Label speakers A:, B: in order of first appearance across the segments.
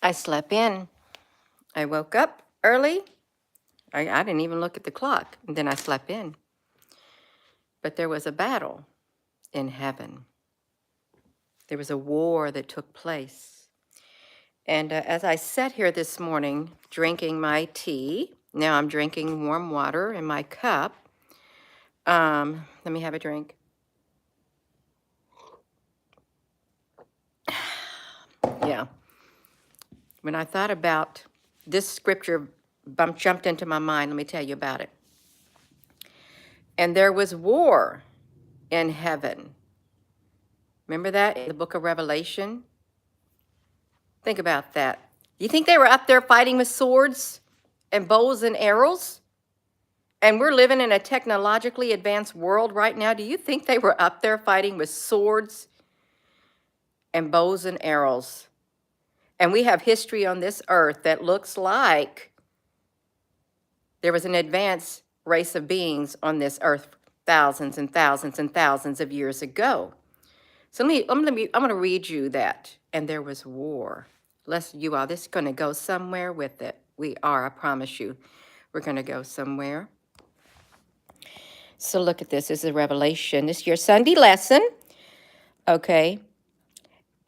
A: I slept in. I woke up early. I didn't even look at the clock. And then I slept in. But there was a battle in heaven. There was a war that took place. And as I sat here this morning drinking my tea, now I'm drinking warm water in my cup. Let me have a drink. Yeah. When I thought about this scripture, jumped into my mind. Let me tell you about it. And there was war in heaven. Remember that in the book of Revelation? Think about that. You think they were up there fighting with swords and bows and arrows? And we're living in a technologically advanced world right now. Do you think they were up there fighting with swords and bows and arrows? And we have history on this earth that looks like there was an advanced race of beings on this earth thousands and thousands and thousands of years ago. So I'm going to read you that. And there was war. This is going to go somewhere with it. We are, I promise you. We're going to go somewhere. So look at this. This is a Revelation. This is your Sunday lesson. Okay.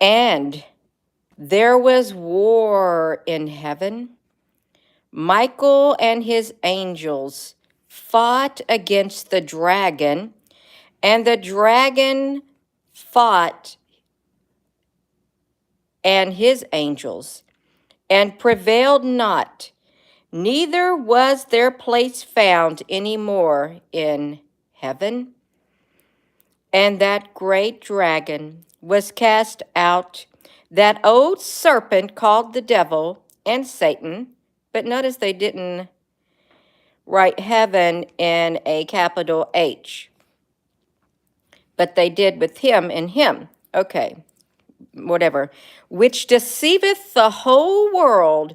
A: And there was war in heaven. Michael and his angels fought against the dragon, and the dragon fought and his angels, and prevailed not, neither was their place found any more in heaven. And that great dragon was cast out, that old serpent called the devil and Satan. But notice they didn't write heaven in a capital H, but they did with him and him. Okay, whatever. Which deceiveth the whole world,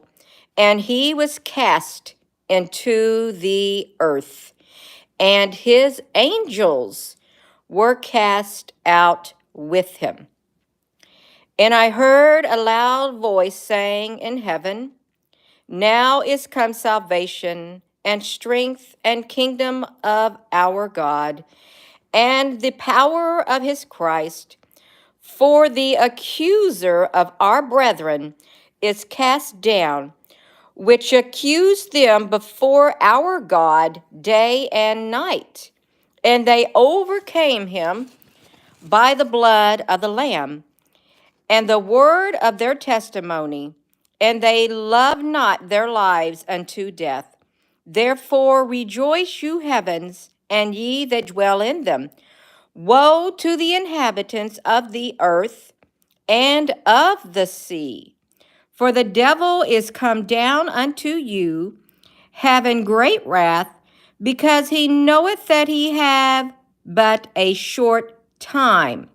A: and he was cast into the earth, and his angels were cast out with him. And I heard a loud voice saying in heaven, now is come salvation and strength and kingdom of our God and the power of his Christ. For the accuser of our brethren is cast down, which accused them before our God day and night. And they overcame him by the blood of the Lamb and the word of their testimony, and they loved not their lives unto death. Therefore rejoice, you heavens, and ye that dwell in them. Woe to the inhabitants of the earth and of the sea, for the devil is come down unto you, having great wrath, because he knoweth that he have but a short time.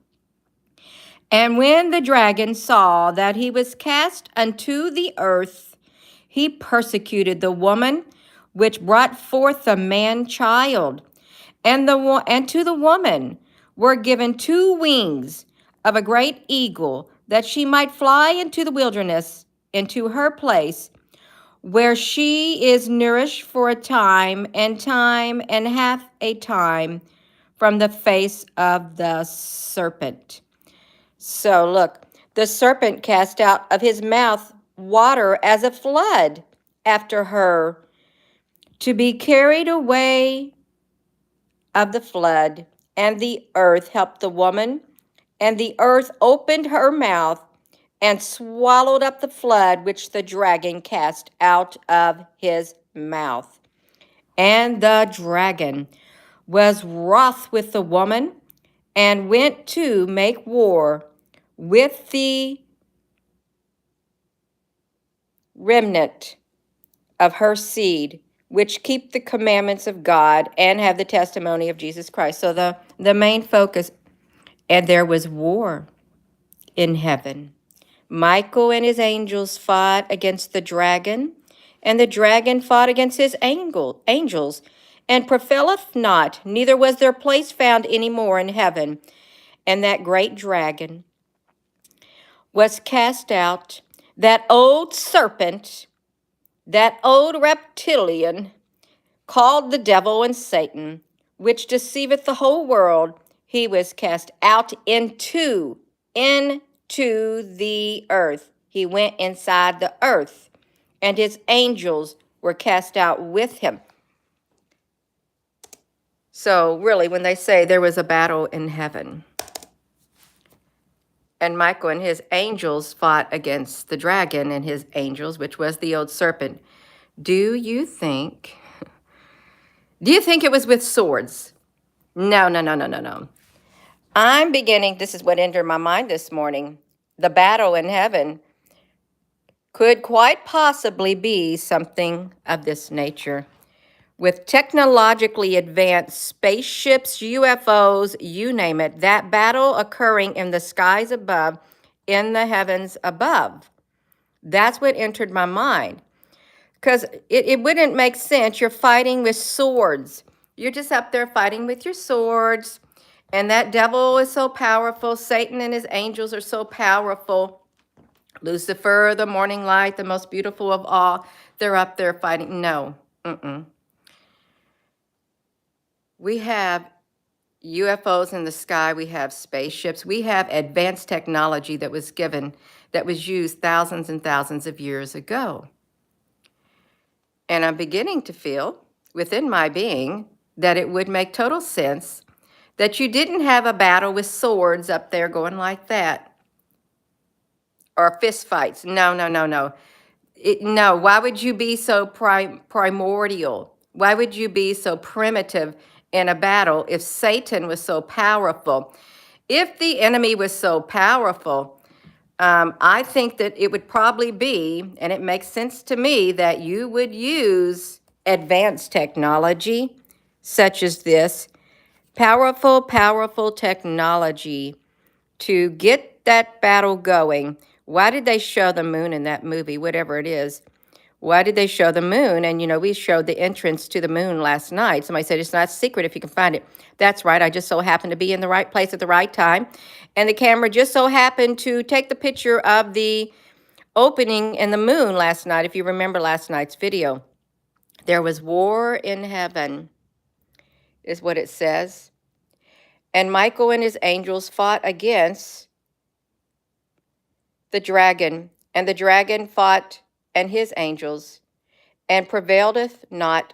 A: And when the dragon saw that he was cast unto the earth, he persecuted the woman which brought forth the man-child. And to the woman were given 2 wings of a great eagle, that she might fly into the wilderness, into her place, where she is nourished for a time and half a time from the face of the serpent. So look, the serpent cast out of his mouth water as a flood after her, to be carried away of the flood. And the earth helped the woman, and the earth opened her mouth and swallowed up the flood which the dragon cast out of his mouth. And the dragon was wroth with the woman, and went to make war with the remnant of her seed, which keep the commandments of God and have the testimony of Jesus Christ. So the main focus, and there was war in heaven. Michael and his angels fought against the dragon, and the dragon fought against his angels, and prevaileth not, neither was their place found any more in heaven. And that great dragon was cast out, that old serpent, that old reptilian, called the devil and Satan, which deceiveth the whole world, he was cast out into the earth. He went inside the earth, and his angels were cast out with him. So really, when they say there was a battle in heaven, and Michael and his angels fought against the dragon and his angels, which was the old serpent, do you think it was with swords? No, no, no, no, no, no. I'm beginning, this is what entered my mind this morning. The battle in heaven could quite possibly be something of this nature. With technologically advanced spaceships, UFOs, you name it, that battle occurring in the skies above, in the heavens above. That's what entered my mind. Because it wouldn't make sense. You're fighting with swords. You're just up there fighting with your swords. And that devil is so powerful. Satan and his angels are so powerful. Lucifer, the morning light, the most beautiful of all. They're up there fighting. No. We have UFOs in the sky. We have spaceships. We have advanced technology that was used thousands and thousands of years ago. And I'm beginning to feel within my being that it would make total sense that you didn't have a battle with swords up there going like that. Or fist fights. No, no, no, no. No, why would you be so primordial? Why would you be so primitive in a battle if Satan was so powerful? If the enemy was so powerful, I think that it would probably be, and it makes sense to me, that you would use advanced technology such as this, powerful, powerful technology to get that battle going. Why did they show the moon in that movie, whatever it is? Why did they show the moon? And, we showed the entrance to the moon last night. Somebody said, it's not a secret if you can find it. That's right. I just so happened to be in the right place at the right time. And the camera just so happened to take the picture of the opening in the moon last night. If you remember last night's video, there was war in heaven, is what it says. And Michael and his angels fought against the dragon, and the dragon fought and his angels, and prevaileth not,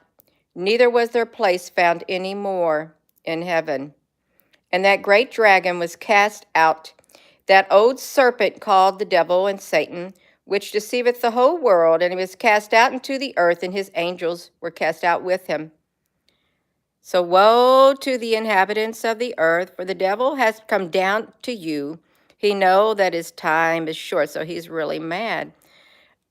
A: neither was their place found any more in heaven. And that great dragon was cast out, that old serpent called the devil and Satan, which deceiveth the whole world, and he was cast out into the earth, and his angels were cast out with him. So woe to the inhabitants of the earth, for the devil has come down to you. He know that his time is short, so he's really mad.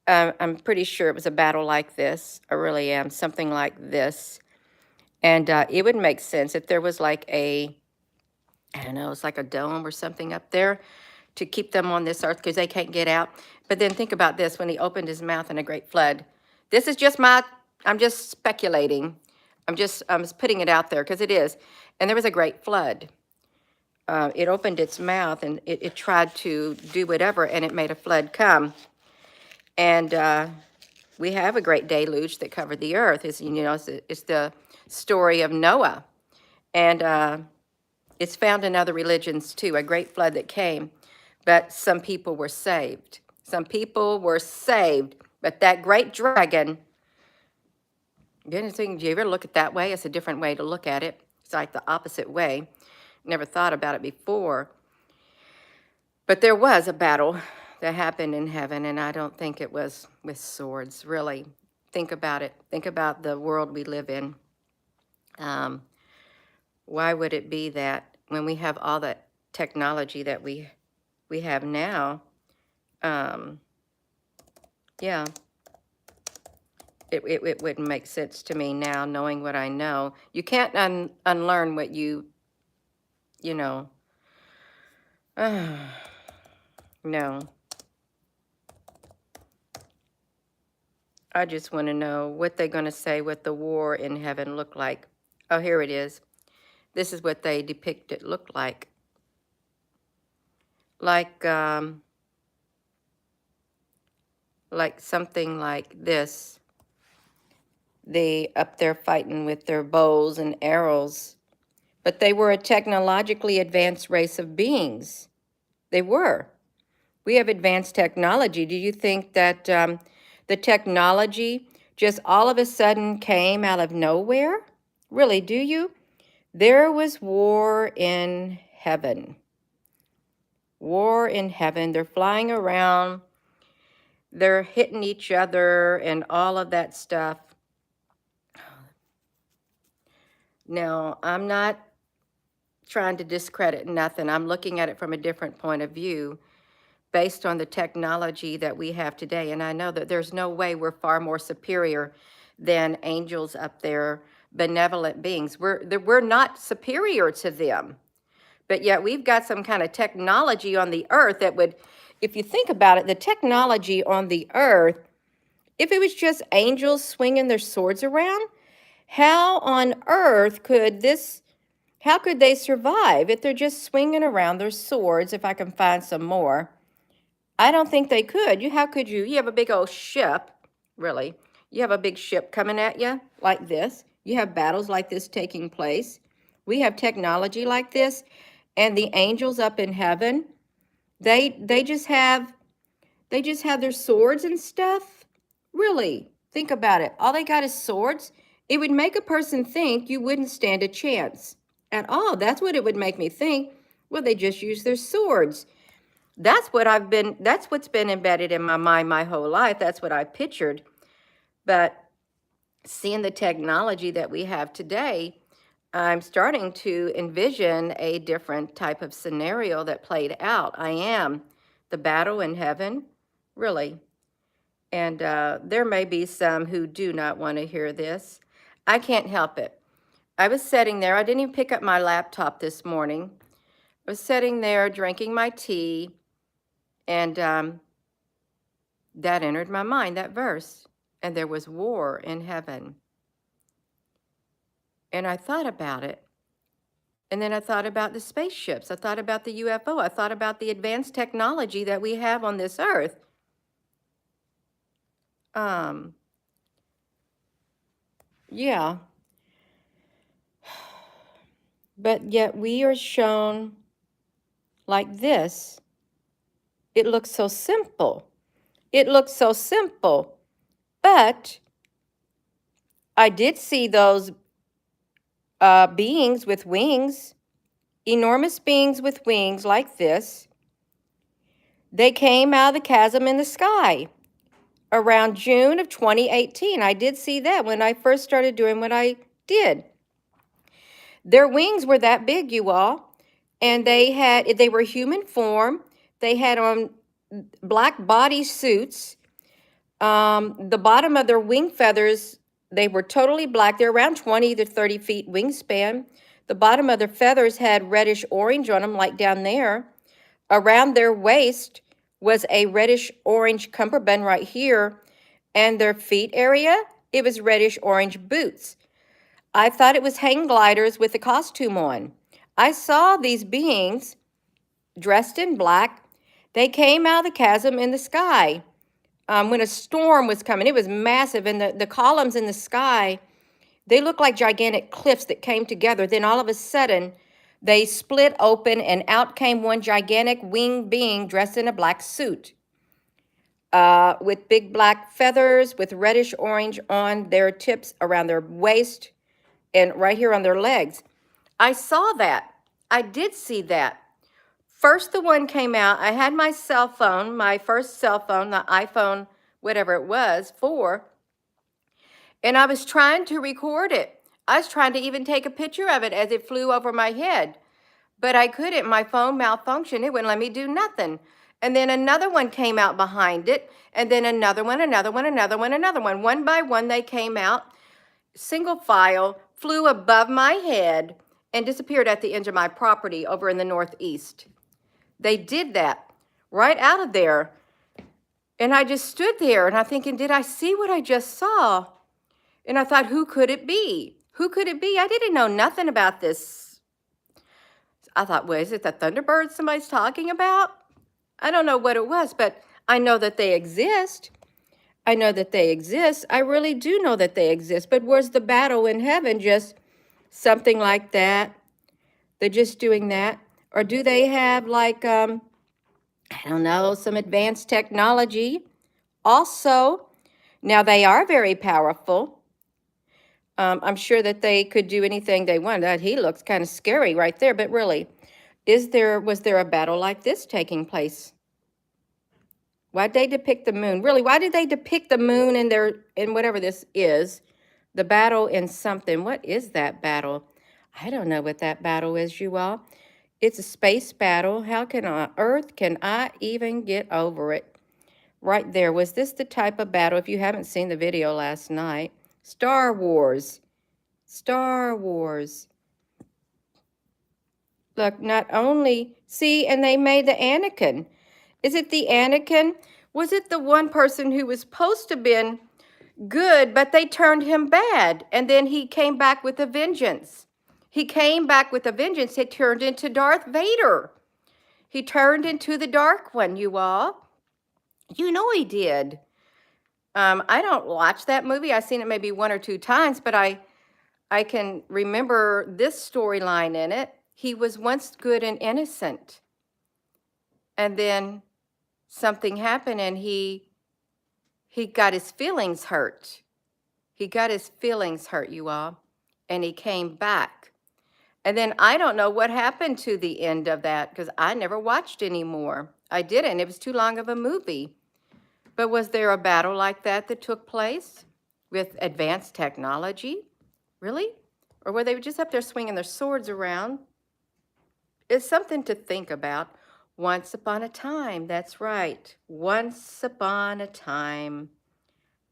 A: I'm pretty sure it was a battle like this. I really am, something like this. And it would make sense if there was like I don't know, it's like a dome or something up there to keep them on this earth because they can't get out. But then think about this, when he opened his mouth in a great flood. This is just I'm just speculating. I'm just putting it out there because it is. And there was a great flood. It opened its mouth and it tried to do whatever, and it made a flood come. And we have a great deluge that covered the earth. It's the story of Noah. And it's found in other religions too, a great flood that came. But some people were saved. Some people were saved. But that great dragon, do you ever look at it that way? It's a different way to look at it. It's like the opposite way. Never thought about it before. But there was a battle that happened in heaven, and I don't think it was with swords, really. Think about it. Think about the world we live in. Why would it be that when we have all that technology that we have now, yeah, it wouldn't make sense to me now, knowing what I know. You can't unlearn what you know. No. I just want to know what they're going to say what the war in heaven looked like. Oh, here it is. This is what they depict it looked like. Like like something like this. They up there fighting with their bows and arrows. But they were a technologically advanced race of beings. They were. We have advanced technology. Do you think that the technology just all of a sudden came out of nowhere? Really, do you? There was war in heaven. War in heaven. They're flying around. They're hitting each other and all of that stuff. Now, I'm not trying to discredit nothing. I'm looking at it from a different point of view based on the technology that we have today. And I know that there's no way we're far more superior than angels up there, benevolent beings. We're not superior to them. But yet we've got some kind of technology on the earth that would, if you think about it, the technology on the earth, if it was just angels swinging their swords around, how on earth could this, how could they survive if they're just swinging around their swords, if I can find some more? I don't think they could. How could you? You have a big old ship, really. You have a big ship coming at you like this. You have battles like this taking place. We have technology like this, and the angels up in heaven, they just have their swords and stuff. Really, think about it. All they got is swords. It would make a person think you wouldn't stand a chance at all. That's what it would make me think. Well, they just use their swords. That's what's been embedded in my mind my whole life. That's what I pictured. But seeing the technology that we have today, I'm starting to envision a different type of scenario that played out. I am. The battle in heaven, really. And there may be some who do not want to hear this. I can't help it. I was sitting there. I didn't even pick up my laptop this morning. I was sitting there drinking my tea, and that entered my mind, that verse. And there was war in heaven. And I thought about it. And then I thought about the spaceships. I thought about the UFO. I thought about the advanced technology that we have on this earth. Yeah. But yet we are shown like this. It looks so simple. It looks so simple. But I did see those beings with wings, enormous beings with wings like this. They came out of the chasm in the sky around June of 2018. I did see that when I first started doing what I did. Their wings were that big, you all, and they were human form. They had on black body suits. The bottom of their wing feathers, they were totally black. They're around 20 to 30 feet wingspan. The bottom of their feathers had reddish orange on them, like down there. Around their waist was a reddish orange cummerbund right here. And their feet area, it was reddish orange boots. I thought it was hang gliders with a costume on. I saw these beings dressed in black. They came out of the chasm in the sky. When a storm was coming, it was massive, and the columns in the sky, they looked like gigantic cliffs that came together. Then all of a sudden, they split open, and out came one gigantic winged being dressed in a black suit with big black feathers with reddish orange on their tips around their waist and right here on their legs. I saw that. I did see that. First, the one came out. I had my cell phone, my first cell phone, the iPhone, whatever it was, 4, and I was trying to record it. I was trying to even take a picture of it as it flew over my head, but I couldn't. My phone malfunctioned. It wouldn't let me do nothing. And then another one came out behind it, and then another one, another one, another one, another one. One by one, they came out, single file, flew above my head, and disappeared at the edge of my property over in the northeast. They did that right out of there. And I just stood there and I'm thinking, did I see what I just saw? And I thought, who could it be? Who could it be? I didn't know nothing about this. I thought, well, is it the Thunderbirds somebody's talking about? I don't know what it was, but I know that they exist. I know that they exist. I really do know that they exist. But was the battle in heaven just something like that? They're just doing that? Or do they have like, I don't know, some advanced technology? Also, now they are very powerful. I'm sure that they could do anything they want. That he looks kind of scary right there, but really, was there a battle like this taking place? Why'd they depict the moon? Really, why did they depict the moon in whatever this is? The battle in something. What is that battle? I don't know what that battle is, you all. It's a space battle. How can on earth can I even get over it? Right there. Was this the type of battle? If you haven't seen the video last night, Star Wars. Star Wars. Look, not only, see, and they made the Anakin. Is it the Anakin? Was it the one person who was supposed to have been good, but they turned him bad? And then he came back with a vengeance. He came back with a vengeance. He turned into Darth Vader. He turned into the Dark One, you all. You know he did. I don't watch that movie. I've seen it maybe 1 or 2 times, but I can remember this storyline in it. He was once good and innocent. And then something happened and he got his feelings hurt. He got his feelings hurt, you all, and he came back. And then I don't know what happened to the end of that because I never watched anymore. I didn't. It was too long of a movie. But was there a battle like that that took place with advanced technology? Really? Or were they just up there swinging their swords around? It's something to think about. Once upon a time, that's right. Once upon a time,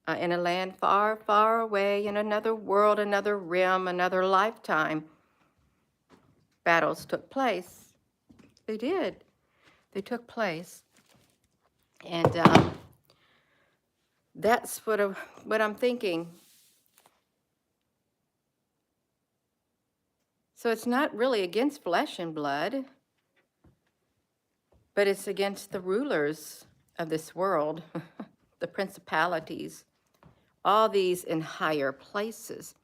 A: in a land far, far away, in another world, another realm, another lifetime, battles took place. They did. They took place. And that's what I'm thinking. So it's not really against flesh and blood, but it's against the rulers of this world, the principalities, all these in higher places.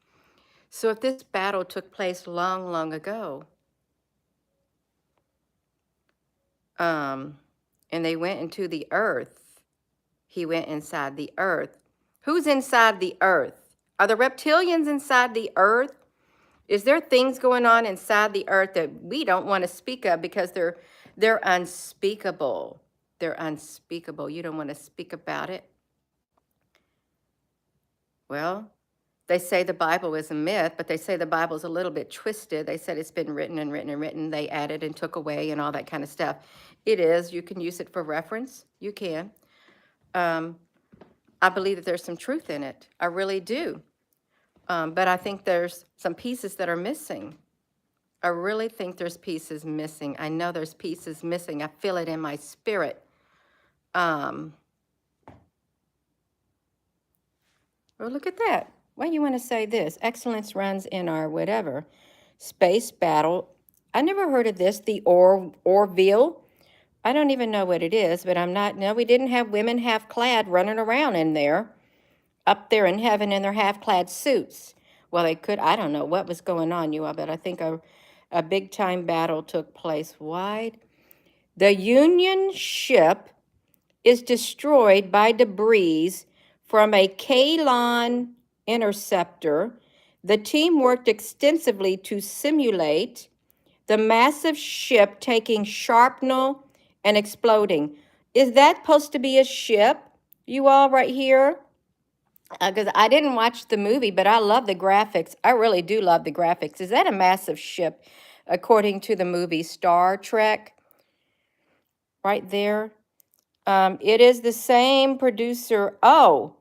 A: So if this battle took place long, long ago, and they went into the earth, he went inside the earth. Who's inside the earth? Are the reptilians inside the earth? Is there things going on inside the earth that we don't want to speak of because they're unspeakable? They're unspeakable. You don't want to speak about it. Well, they say the Bible is a myth, but they say the Bible is a little bit twisted. They said it's been written and written and written. They added and took away and all that kind of stuff. It is. You can use it for reference. You can. I believe that there's some truth in it. I really do. But I think there's some pieces that are missing. I really think there's pieces missing. I know there's pieces missing. I feel it in my spirit. Well, look at that. Why do you want to say this? Excellence runs in our whatever. Space battle. I never heard of this, the Orville. I don't even know what it is, but no, we didn't have women half-clad running around in there, up there in heaven in their half-clad suits. Well, they could, I don't know what was going on, you all, but I think a big-time battle took place. Why? The Union ship is destroyed by debris from a Kalon interceptor. The team worked extensively to simulate the massive ship taking shrapnel and exploding. Is that supposed to be a ship, you all, right here? Because I didn't watch the movie, but I love the graphics. I really do love the graphics. Is that a massive ship, according to the movie Star Trek? Right there. It is the same producer. Oh,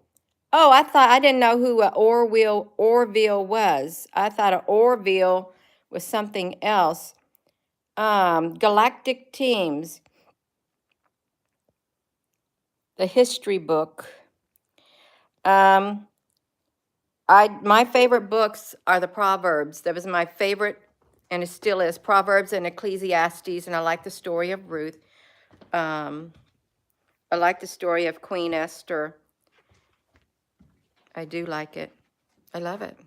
A: I didn't know who Orville was. I thought an Orville was something else. Galactic Teams, the history book. My favorite books are the Proverbs. That was my favorite, and it still is, Proverbs and Ecclesiastes, and I like the story of Ruth. I like the story of Queen Esther. I do like it. I love it.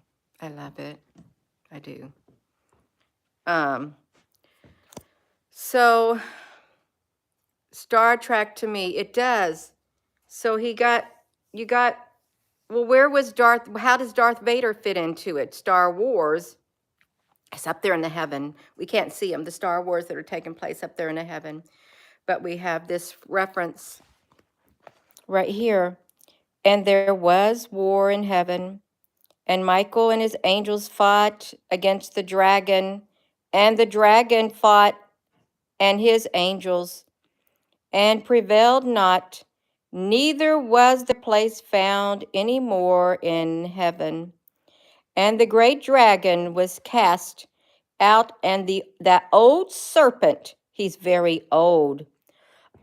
A: I love it. I do. Um, so Star Trek to me, it does. So you got, well, where was how does Darth Vader fit into it? Star Wars is up there in the heaven. We can't see them, the Star Wars that are taking place up there in the heaven. But we have this reference right here. And there was war in heaven, and Michael and his angels fought against the dragon, and the dragon fought and his angels, and prevailed not, neither was the place found any more in heaven. And the great dragon was cast out, and that old serpent, he's very old.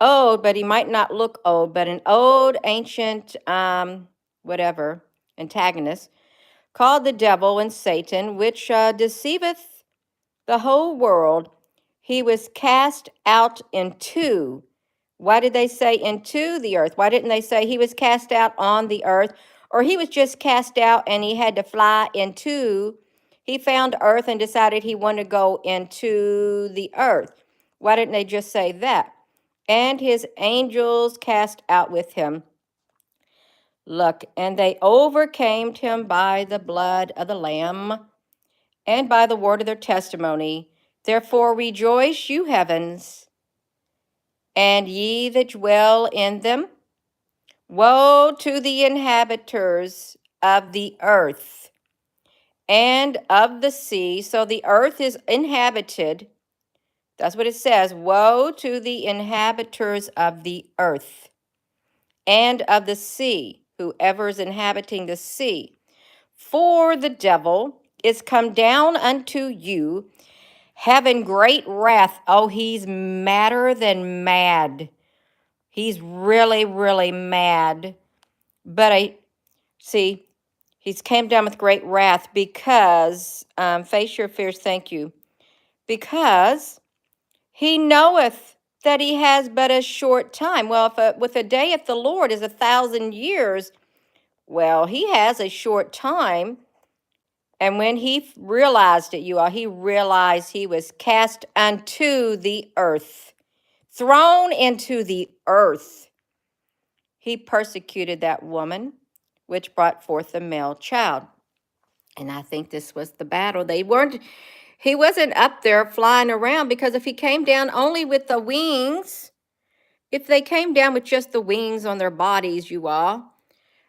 A: Old, but he might not look old, but an old ancient whatever antagonist, called the devil and Satan, which deceiveth the whole world. He was cast out into. Why did they say into the earth? Why didn't they say he was cast out on the earth? Or he was just cast out and he had to fly into. He found earth and decided he wanted to go into the earth. Why didn't they just say that? And his angels cast out with him. Look, and they overcame him by the blood of the Lamb and by the word of their testimony. Therefore rejoice, you heavens, and ye that dwell in them. Woe to the inhabitants of the earth and of the sea. So the earth is inhabited. That's what it says. Woe to the inhabitants of the earth and of the sea, whoever is inhabiting the sea. For the devil is come down unto you, having great wrath. Oh, he's madder than mad. He's really, really mad. But I see, he's came down with great wrath because, face your fears, thank you, because he knoweth that he has but a short time. Well, with a day of the Lord is 1,000 years, well, he has a short time. And when he realized it, you all, he realized he was cast unto the earth, thrown into the earth. He persecuted that woman, which brought forth a male child. And I think this was the battle. He wasn't up there flying around, because if he came down only with the wings, if they came down with just the wings on their bodies, you all,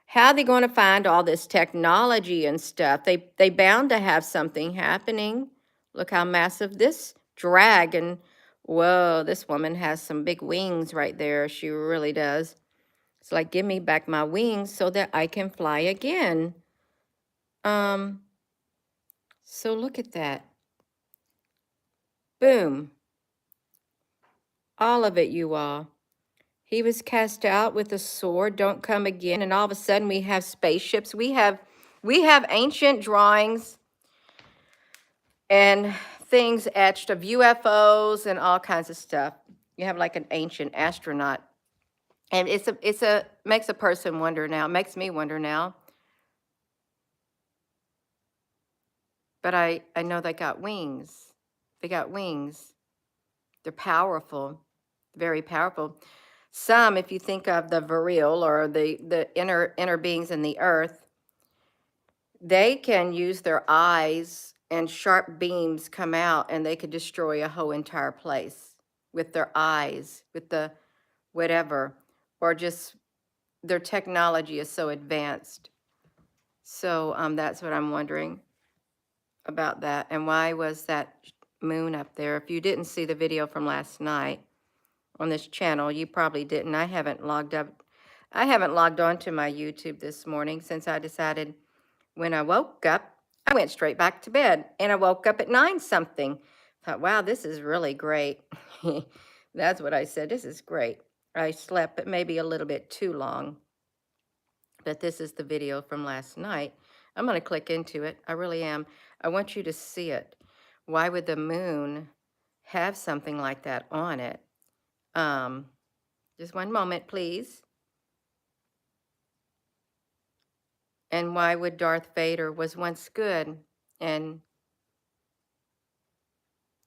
A: how are they going to find all this technology and stuff? They bound to have something happening. Look how massive this dragon. Whoa, this woman has some big wings right there. She really does. It's like, give me back my wings so that I can fly again. So look at that. Boom. All of it, you all. He was cast out with a sword, don't come again. And all of a sudden we have spaceships. We have ancient drawings and things etched of UFOs and all kinds of stuff. You have like an ancient astronaut. And makes a person wonder now. It makes me wonder now. But I know they got wings. They got wings. They're powerful, very powerful. Some, if you think of the Viril or the inner beings in the earth, they can use their eyes and sharp beams come out and they could destroy a whole entire place with their eyes, with the whatever, or just their technology is so advanced. So that's what I'm wondering about that. And why was that moon up there? If you didn't see the video from last night on this channel, you probably didn't. I haven't logged on to my YouTube this morning since I decided when I woke up, I went straight back to bed, and I woke up at 9 something. Thought, wow, this is really great. That's what I said. This is great. I slept, but maybe a little bit too long. But this is the video from last night. I'm going to click into it. I really am. I want you to see it. Why would the moon have something like that on it? Just one moment, please. And why would Darth Vader was once good and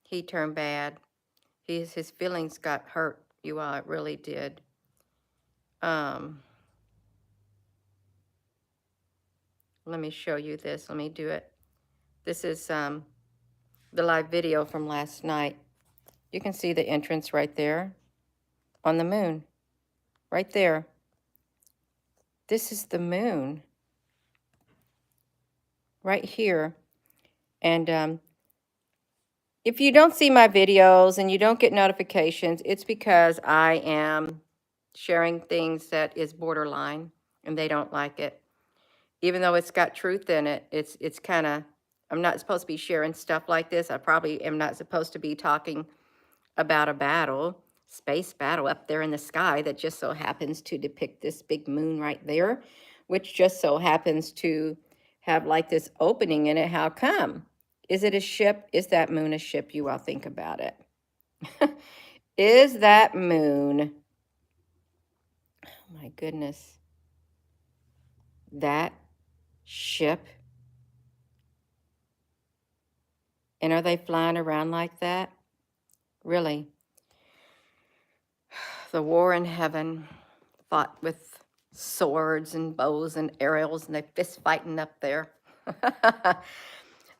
A: he turned bad? His feelings got hurt, you all. It really did. Let me show you this. Let me do it. This is the live video from last night. You can see the entrance right there on the moon, right there. This is the moon right here. And if you don't see my videos and you don't get notifications, it's because I am sharing things that is borderline and they don't like it. Even though it's got truth in it, it's kind of, I'm not supposed to be sharing stuff like this. I probably am not supposed to be talking about a battle, space battle up there in the sky that just so happens to depict this big moon right there, which just so happens to have like this opening in it. How come? Is it a ship? Is that moon a ship? You all think about it. Is that moon, oh my goodness, that ship? And are they flying around like that? Really? The war in heaven, fought with swords and bows and arrows, and they fist fighting up there.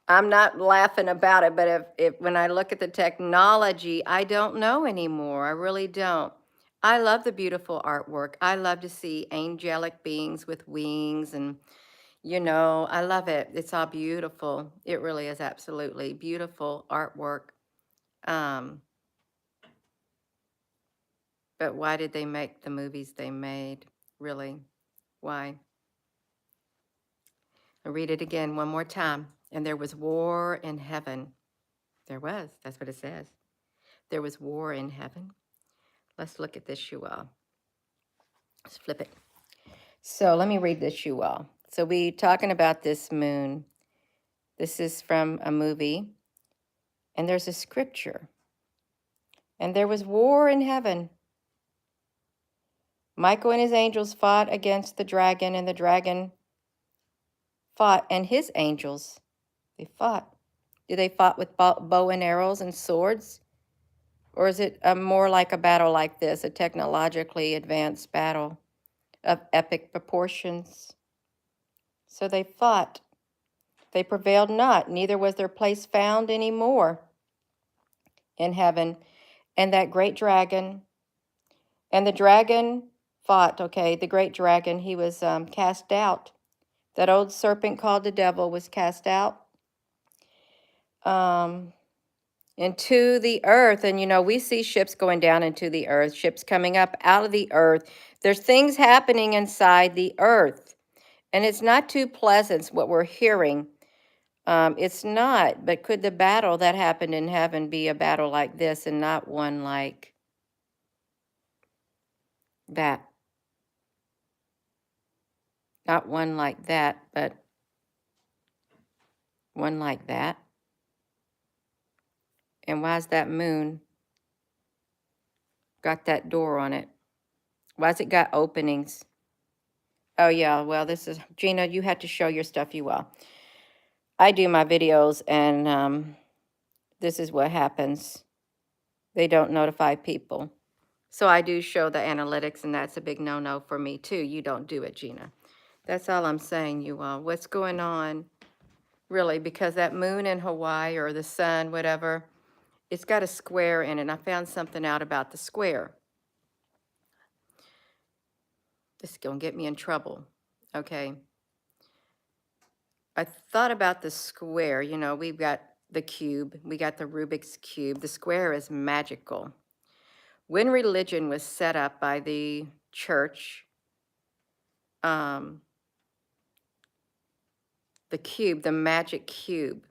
A: I'm not laughing about it, but if when I look at the technology, I don't know anymore. I really don't. I love the beautiful artwork. I love to see angelic beings with wings, and I love it. It's all beautiful. It really is absolutely beautiful artwork. But why did they make the movies they made? Really? Why? I'll read it again one more time. And there was war in heaven. There was. That's what it says. There was war in heaven. Let's look at this, you all. Let's flip it. So let me read this, you all. So we talking about this moon. This is from a movie. And there's a scripture. And there was war in heaven. Michael and his angels fought against the dragon, and the dragon fought, and his angels, they fought. Do they fought with bow and arrows and swords? Or is it more like a battle like this, a technologically advanced battle of epic proportions? So they fought. They prevailed not, neither was their place found any more in heaven. And that great dragon, and the dragon fought, okay, the great dragon, he was cast out. That old serpent called the devil was cast out into the earth. And we see ships going down into the earth, ships coming up out of the earth. There's things happening inside the earth, and it's not too pleasant what we're hearing. It's not, but could the battle that happened in heaven be a battle like this and not one like that? Not one like that, but one like that. And why's that moon got that door on it? Why's it got openings? Oh, yeah, well, this is, Gina, you had to show your stuff, you will. I do my videos, and this is what happens. They don't notify people. So I do show the analytics, and that's a big no-no for me, too. You don't do it, Gina. That's all I'm saying, you all. What's going on, really? Because that moon in Hawaii or the sun, whatever, it's got a square in it. I found something out about the square. This is going to get me in trouble, okay? I thought about the square. We've got the cube. We got the Rubik's Cube. The square is magical. When religion was set up by the church, the cube, the magic cube,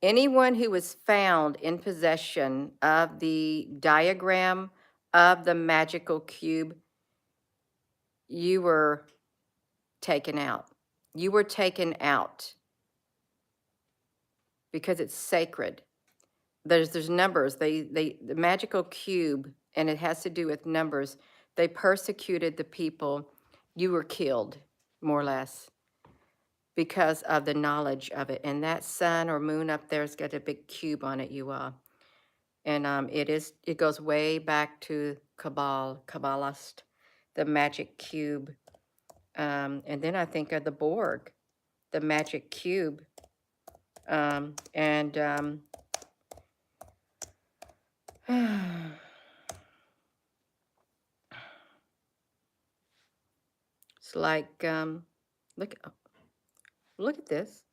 A: anyone who was found in possession of the diagram of the magical cube, you were taken out. You were taken out because it's sacred. There's numbers. The magical cube, and it has to do with numbers. They persecuted the people. You were killed, more or less. because of the knowledge of it. And that sun or moon up there's got a big cube on it, you all. And it goes way back to Kabbalist, the magic cube. And then I think of the Borg, the magic cube. And it's like, look, look at this.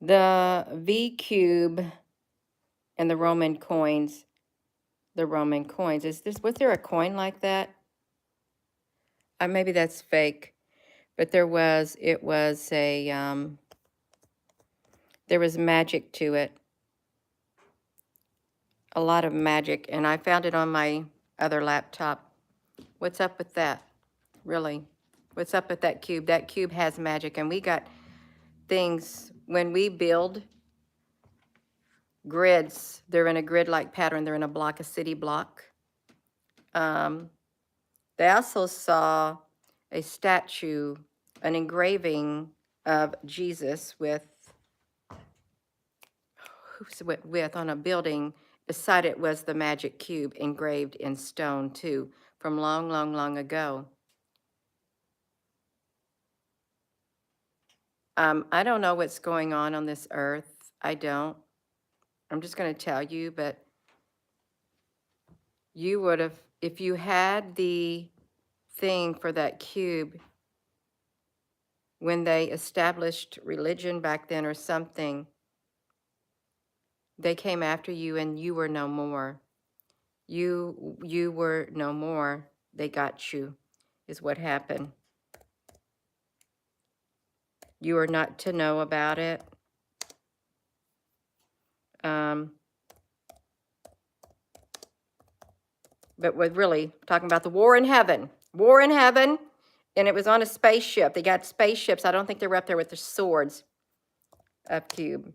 A: The V cube and the Roman coins. The Roman coins. Was there a coin like that? Maybe that's fake, but it was there was magic to it. A lot of magic, and I found it on my other laptop. What's up with that? Really? What's up with that cube? That cube has magic, and we got things when we build grids. They're in a grid-like pattern. They're in a block, a city block. They also saw a statue, an engraving of Jesus with on a building. Beside it was the magic cube engraved in stone too, from long, long, long ago. I don't know what's going on this earth. I don't. I'm just going to tell you, but you would have, if you had the thing for that cube, when they established religion back then or something, they came after you and you were no more. You were no more. They got you, is what happened. You are not to know about it. But we're really talking about the war in heaven. War in heaven, and it was on a spaceship. They got spaceships. I don't think they were up there with their swords. Up cube.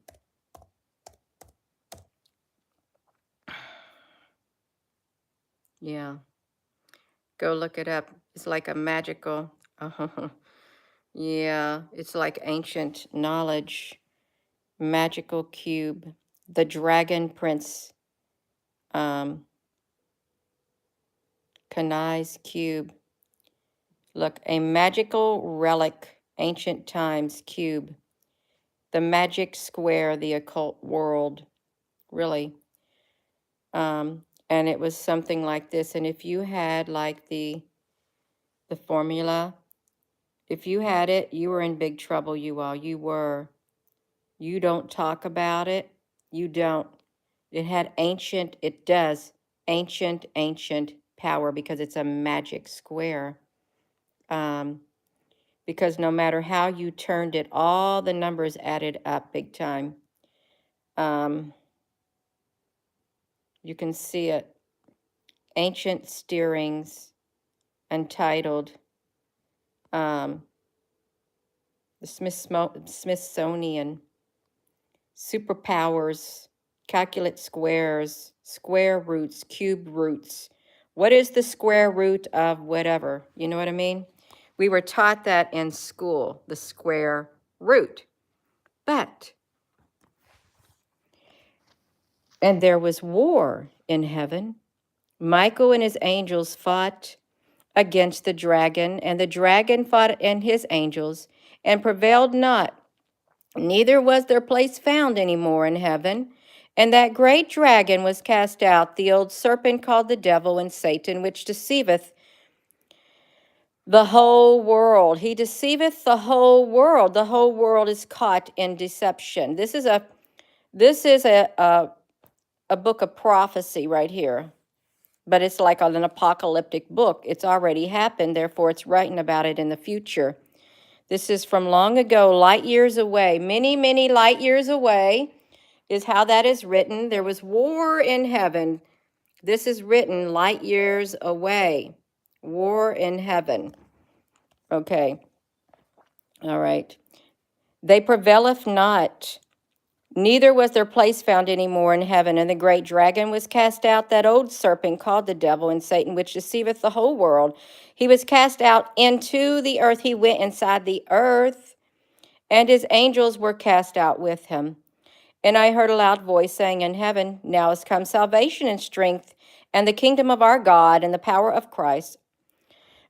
A: Yeah. Go look it up. It's like a magical. Yeah, it's like ancient knowledge. Magical cube. The Dragon Prince. Kanai's cube. Look, a magical relic, ancient times cube. The magic square, the occult world. Really. And it was something like this. And if you had like the formula, if you had it, you were in big trouble, you all. You were. You don't talk about it. You don't. It had ancient, it does, ancient power because it's a magic square. Because no matter how you turned it, all the numbers added up big time. You can see it. Ancient steerings, entitled, the Smithsonian, superpowers, calculate squares, square roots, cube roots. What is the square root of whatever? You know what I mean? We were taught that in school, the square root. And there was war in heaven. Michael and his angels fought against the dragon, and the dragon fought and his angels, and prevailed not. Neither was their place found any more in heaven. And that great dragon was cast out, the old serpent called the devil and Satan, which deceiveth the whole world. He deceiveth the whole world. The whole world is caught in deception. This is a book of prophecy right here. But it's like an apocalyptic book. It's already happened, therefore it's writing about it in the future. This is from long ago, light years away. Many, many light years away is how that is written. There was war in heaven. This is written light years away. War in heaven. Okay. All right. They prevaileth not. Neither was their place found any more in heaven. And the great dragon was cast out, that old serpent called the devil and Satan, which deceiveth the whole world. He was cast out into the earth. He went inside the earth, and his angels were cast out with him. And I heard a loud voice saying in heaven, Now is come salvation and strength, and the kingdom of our God, and the power of Christ,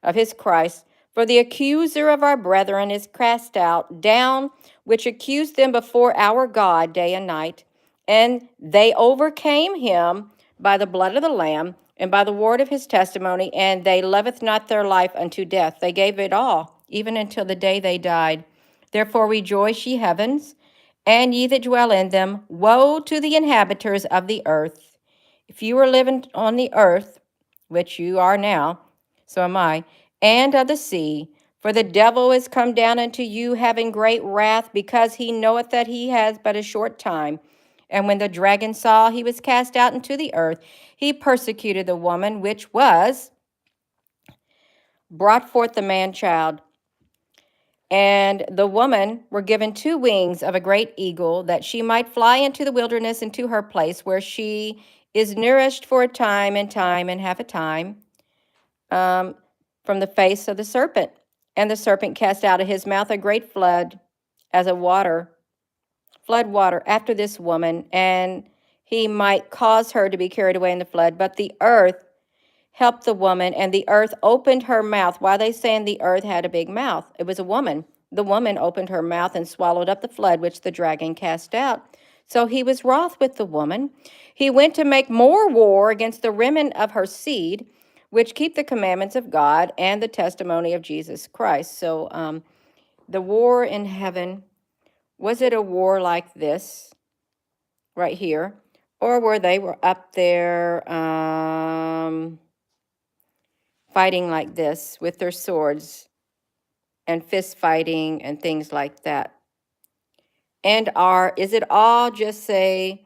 A: of his Christ. For the accuser of our brethren is cast out, down, which accused them before our God day and night. And they overcame him by the blood of the Lamb and by the word of his testimony, and they loveth not their life unto death. They gave it all, even until the day they died. Therefore rejoice, ye heavens, and ye that dwell in them. Woe to the inhabitants of the earth. If you were living on the earth, which you are now, so am I, and of the sea, for the devil is come down unto you, having great wrath, because he knoweth that he has but a short time. And when the dragon saw he was cast out into the earth, he persecuted the woman which was brought forth the man child. And the woman were given 2 wings of a great eagle, that she might fly into the wilderness, into her place, where she is nourished for a time and half a time, from the face of the serpent. And the serpent cast out of his mouth a great flood, as a flood water, after this woman, and he might cause her to be carried away in the flood. But the earth helped the woman, and the earth opened her mouth. Why they saying the earth had a big mouth? It was a woman. The woman opened her mouth and swallowed up the flood which the dragon cast out. So he was wroth with the woman. He went to make more war against the remnant of her seed, which keep the commandments of God and the testimony of Jesus Christ. So the war in heaven, was it a war like this right here? Or were they up there fighting like this with their swords and fist fighting and things like that? And is it all just a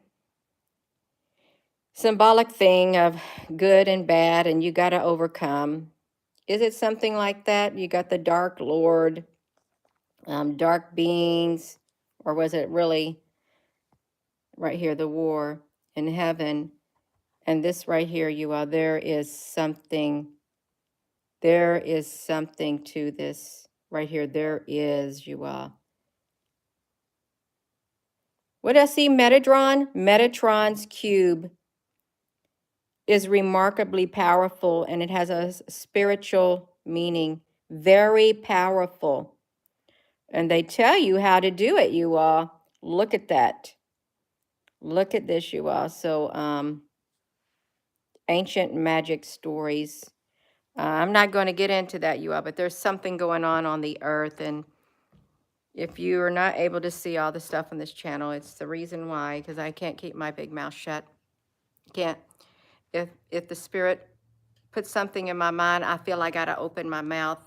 A: symbolic thing of good and bad and you got to overcome? Is it something like that? You got the dark lord, dark beings, or was it really right here, the war in heaven? And this right here, there is something to this right here. There is, What I see, Metatron? Metatron's cube is remarkably powerful, and it has a spiritual meaning. Very powerful. And they tell you how to do it, Look at that. Look at this, So, ancient magic stories. I'm not going to get into that, but there's something going on the earth, and if you are not able to see all the stuff on this channel, it's the reason why, because I can't keep my big mouth shut. Can't. If the Spirit puts something in my mind, I feel I got to open my mouth.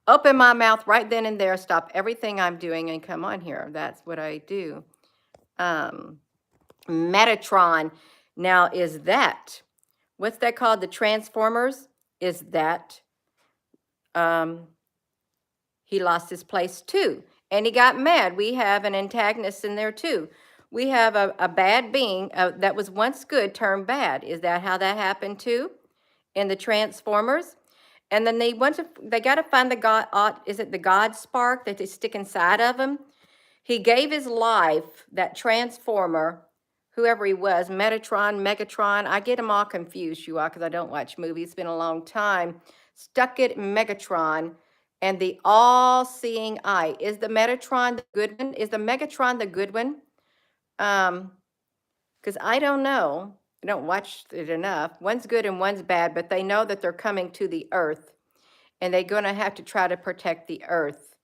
A: Open my mouth right then and there, stop everything I'm doing, and come on here. That's what I do. Metatron. Now, is that, what's that called? The Transformers? Is that, he lost his place too. And he got mad. We have an antagonist in there too. We have a bad being that was once good turned bad. Is that how that happened too? In the Transformers? And then they got to find the God, is it the God spark that they stick inside of him? He gave his life, that Transformer, whoever he was, Metatron, Megatron, I get them all confused, because I don't watch movies. It's been a long time. Stuck it in Megatron, and the all-seeing eye. Is the Metatron the good one? Is the Megatron the good one? Because I don't know. I don't watch it enough. One's good and one's bad, but they know that they're coming to the earth, and they're going to have to try to protect the earth,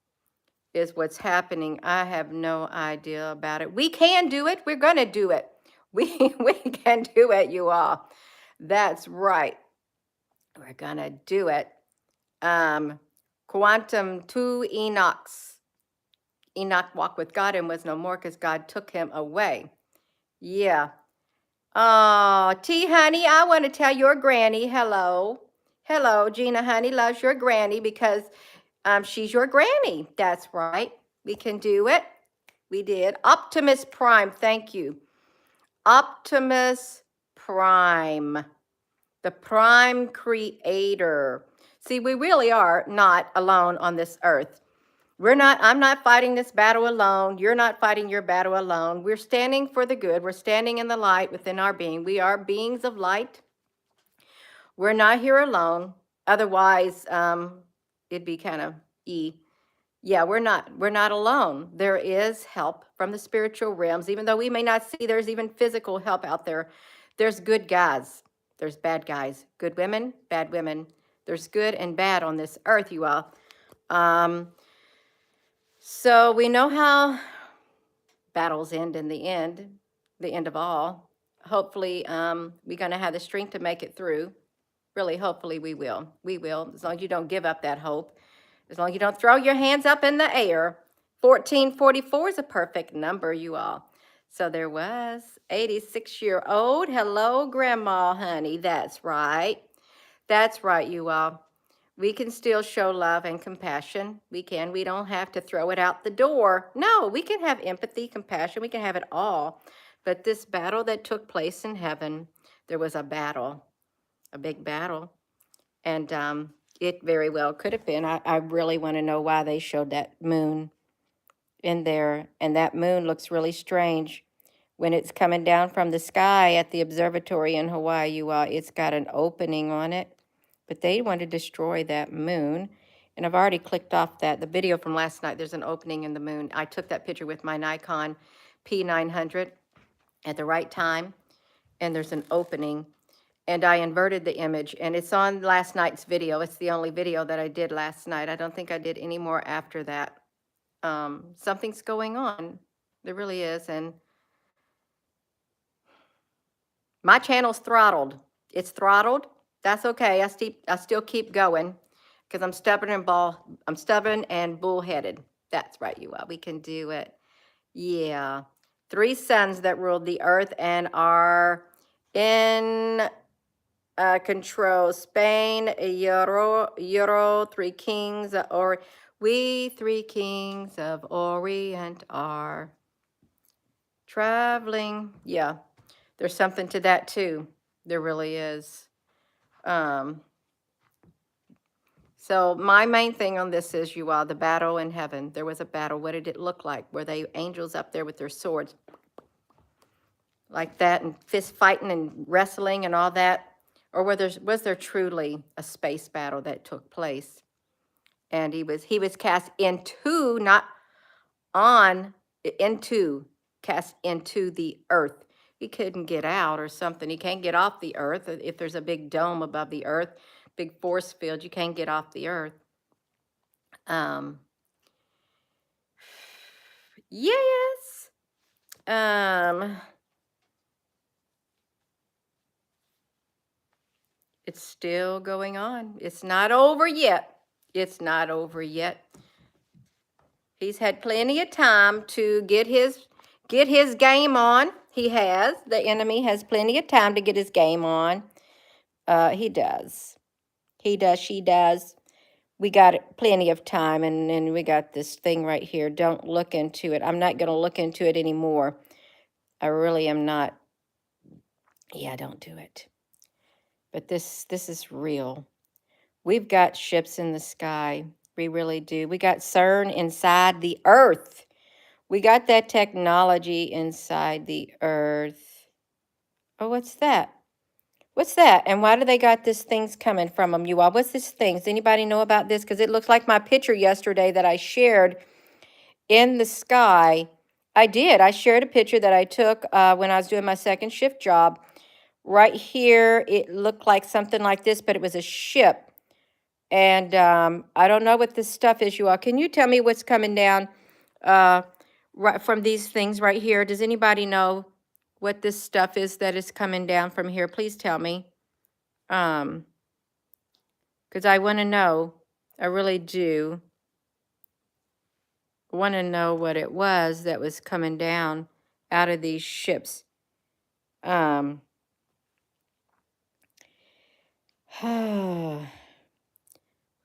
A: is what's happening. I have no idea about it. We can do it. We're going to do it. We can do it, you all. That's right. We're going to do it. Quantum to Enoch's. Enoch walked with God and was no more because God took him away. Yeah. Oh, T, honey, I want to tell your granny hello. Hello, Gina, honey, loves your granny because she's your granny. That's right. We can do it. We did. Optimus Prime, thank you. Optimus Prime, the Prime Creator. See, we really are not alone on this earth. I'm not fighting this battle alone. You're not fighting your battle alone. We're standing for the good. We're standing in the light within our being. We are beings of light. We're not here alone. Otherwise, it'd be kind of yeah, we're not alone. There is help from the spiritual realms, even though we may not see there's even physical help out there. There's good guys, there's bad guys, good women, bad women. There's good and bad on this earth, you all. So we know how battles end in the end of all. Hopefully, we're going to have the strength to make it through. Really, hopefully we will. We will, as long as you don't give up that hope. As long as you don't throw your hands up in the air. 1444 is a perfect number, you all. So there was 86-year-old. Hello, Grandma, honey. That's right. That's right, you all. We can still show love and compassion. We can. We don't have to throw it out the door. No, we can have empathy, compassion. We can have it all. But this battle that took place in heaven, there was a battle, a big battle. And it very well could have been. I really want to know why they showed that moon in there. And that moon looks really strange when it's coming down from the sky at the observatory in Hawaii. It's got an opening on it. But they want to destroy that moon. And I've already clicked off the video from last night. There's an opening in the moon. I took that picture with my Nikon P900 at the right time. And there's an opening. And I inverted the image, and it's on last night's video. It's the only video that I did last night. I don't think I did any more after that. Something's going on. There really is. And my channel's throttled. It's throttled. That's okay. I still keep going because I'm stubborn and bullheaded. That's right, you all. We can do it. Yeah. 3 sons that ruled the earth and are in control Spain, Euro, 3 kings, or we 3 kings of Orient are traveling. Yeah, there's something to that too. There really is. So my main thing on this is, you all, the battle in heaven. There was a battle. What did it look like? Were they angels up there with their swords like that and fist fighting and wrestling and all that? Or was there truly a space battle that took place? And he was cast into, not on, cast into the earth. He couldn't get out or something. He can't get off the earth. If there's a big dome above the earth, big force field, you can't get off the earth. Yes. It's still going on. It's not over yet. It's not over yet. He's had plenty of time to get his game on. He has. The enemy has plenty of time to get his game on. He does. He does. She does. We got plenty of time, and we got this thing right here. Don't look into it. I'm not going to look into it anymore. I really am not. Yeah, don't do it. But this is real. We've got ships in the sky. We really do. We got CERN inside the earth. We got that technology inside the earth. Oh, what's that? What's that? And why do they got these things coming from them, you all? What's this thing? Does anybody know about this? Because it looks like my picture yesterday that I shared in the sky. I did. I shared a picture that I took when I was doing my second shift job. Right here, it looked like something like this, but it was a ship. And I don't know what this stuff is, you all. Can you tell me what's coming down right from these things right here? Does anybody know what this stuff is that is coming down from here? Please tell me. Because I want to know. I really do. I want to know what it was that was coming down out of these ships.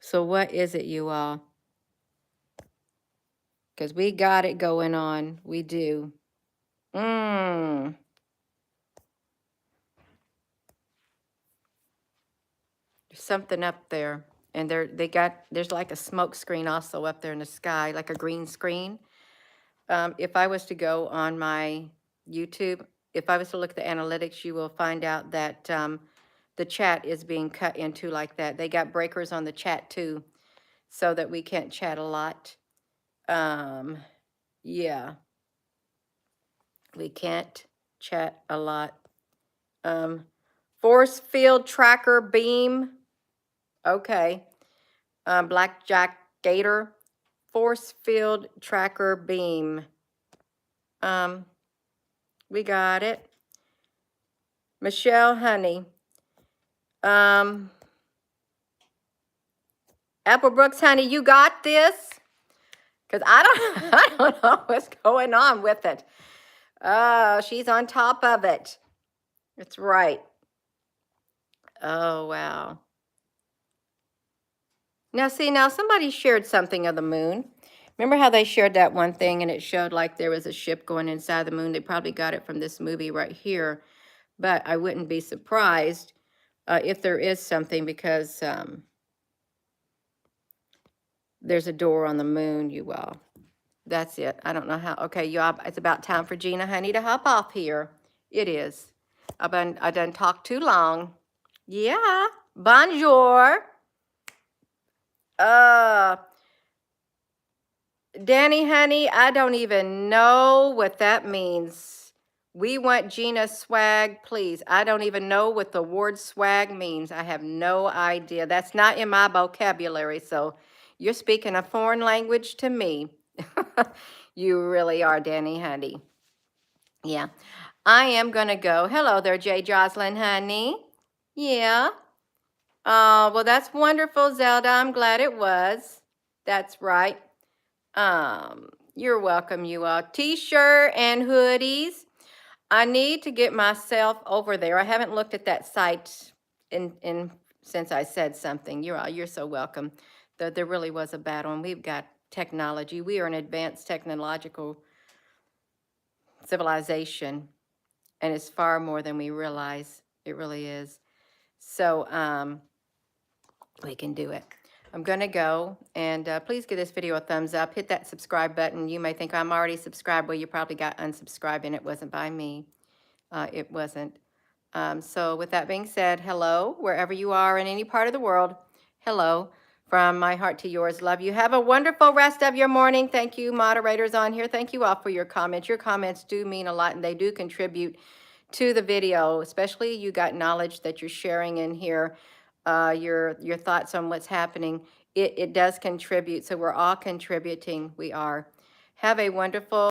A: So what is it, you all? because we got it going on. We do. There's something up there. And there's like a smoke screen also up there in the sky, like a green screen. If I was to go on my YouTube, if I was to look at the analytics, you will find out that the chat is being cut into like that. They got breakers on the chat too, so that we can't chat a lot. Yeah, we can't chat a lot. Force field tracker beam. Okay. Blackjack Gator. Force field tracker beam. We got it. Michelle Honey. Apple Brooks Honey, you got this? Because I don't know what's going on with it. Oh, she's on top of it. That's right. Oh, wow. Now, see, now somebody shared something of the moon. Remember how they shared that one thing and it showed like there was a ship going inside the moon? They probably got it from this movie right here. But I wouldn't be surprised if there is something, because there's a door on the moon, you all. That's it. I don't know how. Okay, y'all, it's about time for Gina Honey to hop off here. It is. I done talked too long. Yeah. Bonjour. Danny Honey, I don't even know what that means. We want Gina swag, please. I don't even know what the word swag means. I have no idea. That's not in my vocabulary, so you're speaking a foreign language to me. You really are, Danny Honey. Yeah. I am going to go. Hello there, Jay Jocelyn Honey. Yeah. Well, that's wonderful, Zelda. I'm glad it was. That's right. You're welcome, you all. T-shirt and hoodies. I need to get myself over there. I haven't looked at that site in since I said something. You're so welcome. There really was a bad one. We've got technology. We are an advanced technological civilization, and it's far more than we realize. It really is. So we can do it. I'm going to go, and please give this video a thumbs up. Hit that subscribe button. You may think I'm already subscribed. Well, you probably got unsubscribed, and it wasn't by me. It wasn't. So with that being said, hello, wherever you are in any part of the world. Hello, from my heart to yours. Love you. Have a wonderful rest of your morning. Thank you, moderators on here. Thank you all for your comments. Your comments do mean a lot, and they do contribute to the video, especially you got knowledge that you're sharing in here. Your thoughts on what's happening. It does contribute, so we're all contributing. We are. Have a wonderful